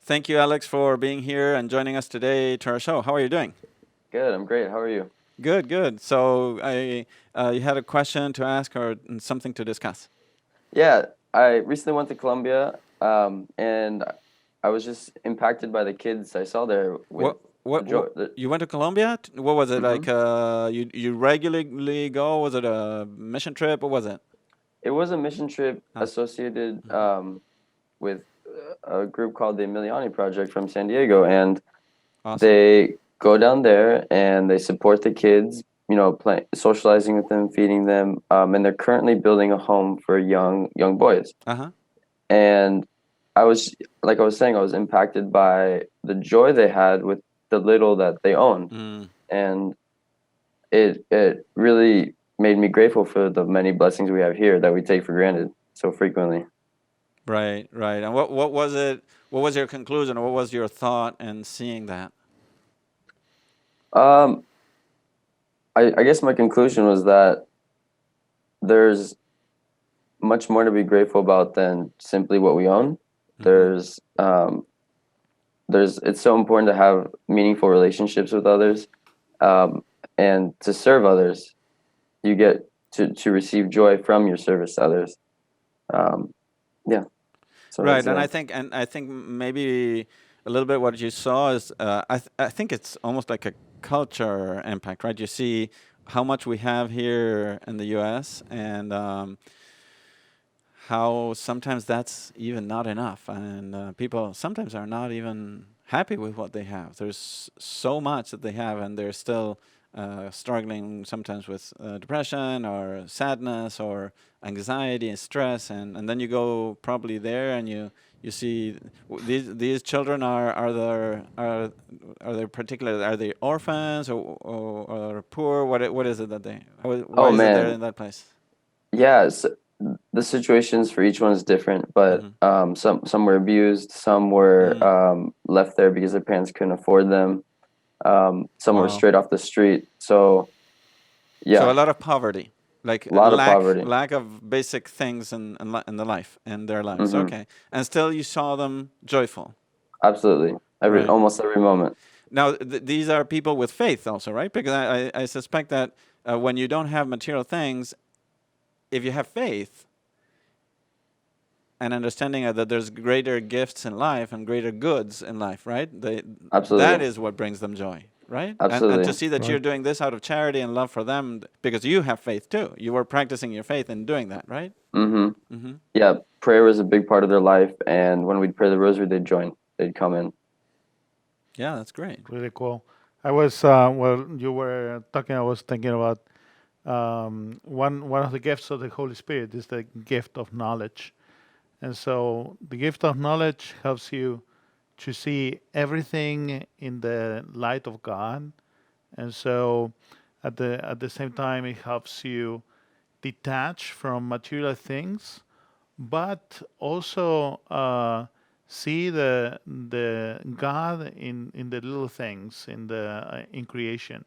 Thank you, Alex, for being here and joining us today to our show. How are you doing? Good, I'm great. How are you? Good, good. So you had a question to ask or something to discuss? Yeah, I recently went to Colombia, and I was just impacted by the kids I saw there with What, the joy. you went to Colombia? What was it Hmm. like? You regularly go? Was it a mission trip? What was it? It was a mission trip Huh. associated Hmm. with a group called the Emiliani Project from San Diego, and Awesome. they go down there and they support the kids, socializing with them, feeding them, and they're currently building a home for young boys. Uh-huh. And I was, like I was saying, I was impacted by the joy they had with the little that they owned, Mm. and it really made me grateful for the many blessings we have here that we take for granted so frequently. Right, right. And what was it? What was your conclusion, or what was your thought in seeing that? Um, I guess my conclusion was that there's much more to be grateful about than simply what we own. Hmm. There's um, there's it's so important to have meaningful relationships with others, um, and to serve others. You get to receive joy from your service to others. Um, yeah, so Right, that's and I think maybe a little bit what you saw is I think it's almost like a culture impact, right? You see how much we have here in the U.S. and how sometimes that's even not enough, and people sometimes are not even happy with what they have. There's so much that they have, and they're still struggling sometimes with depression or sadness or anxiety and stress, and then you go probably there and you see these children are they particular, are they orphans or poor? What is it that they, why Oh is it there man, in that place? yes. The situations for each one is different, but Hmm. some were abused, some were Mm. left there because their parents couldn't afford them. Some were Wow. straight off the street. So So yeah, a lot of poverty, like a lot of poverty. lack of basic things in the life in their lives. Hmm. Okay, and still you saw them joyful, Absolutely, right? almost every moment. Now these are people with faith also, right? Because I suspect that when you don't have material things, if you have faith and understanding that there's greater gifts in life and greater goods in life, right? That Absolutely, is what brings them joy, right? And to absolutely. see that you're Right. doing this out of charity and love for them because you have faith too. You were practicing your faith in doing that, right? Hmm. Mm-hmm. Yeah, prayer was a big part of their life, and when we'd pray the rosary, they'd join. They'd come in. Yeah, that's great. Really cool. I was well, you were talking. I was thinking about one of the gifts of the Holy Spirit is the gift of knowledge, and so the gift of knowledge helps you to see everything in the light of God, and so at the same time it helps you detach from material things, but also see the God in the little things in creation.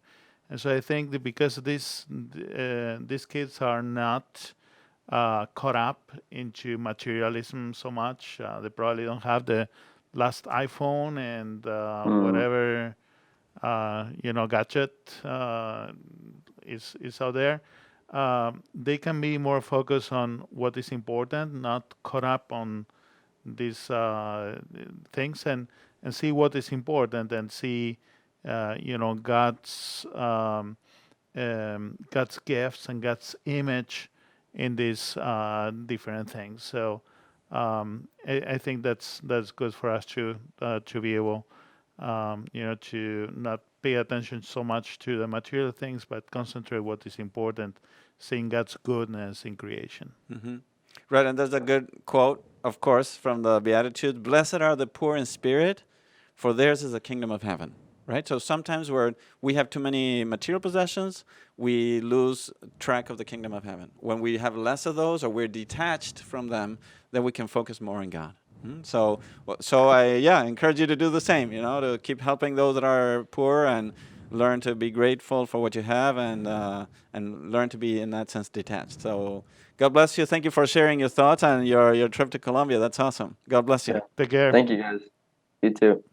And so I think that because these kids are not caught up into materialism so much, they probably don't have the last iPhone and Mm, whatever gadget is out there. They can be more focused on what is important, not caught up on these things, and see what is important and see God's gifts and God's image in these different things. So I think that's good for us to be able to not pay attention so much to the material things, but concentrate what is important, seeing God's goodness in creation. Mm-hmm. Right, and there's a good quote, of course, from the Beatitudes: "Blessed are the poor in spirit, for theirs is the kingdom of heaven." Right. So sometimes where we have too many material possessions, we lose track of the kingdom of heaven. When we have less of those, or we're detached from them, then we can focus more on God. So I encourage you to do the same. To keep helping those that are poor and learn to be grateful for what you have and learn to be in that sense detached. So God bless you. Thank you for sharing your thoughts and your trip to Colombia. That's awesome. God bless you. yeah. Take care. Thank you, guys. You too.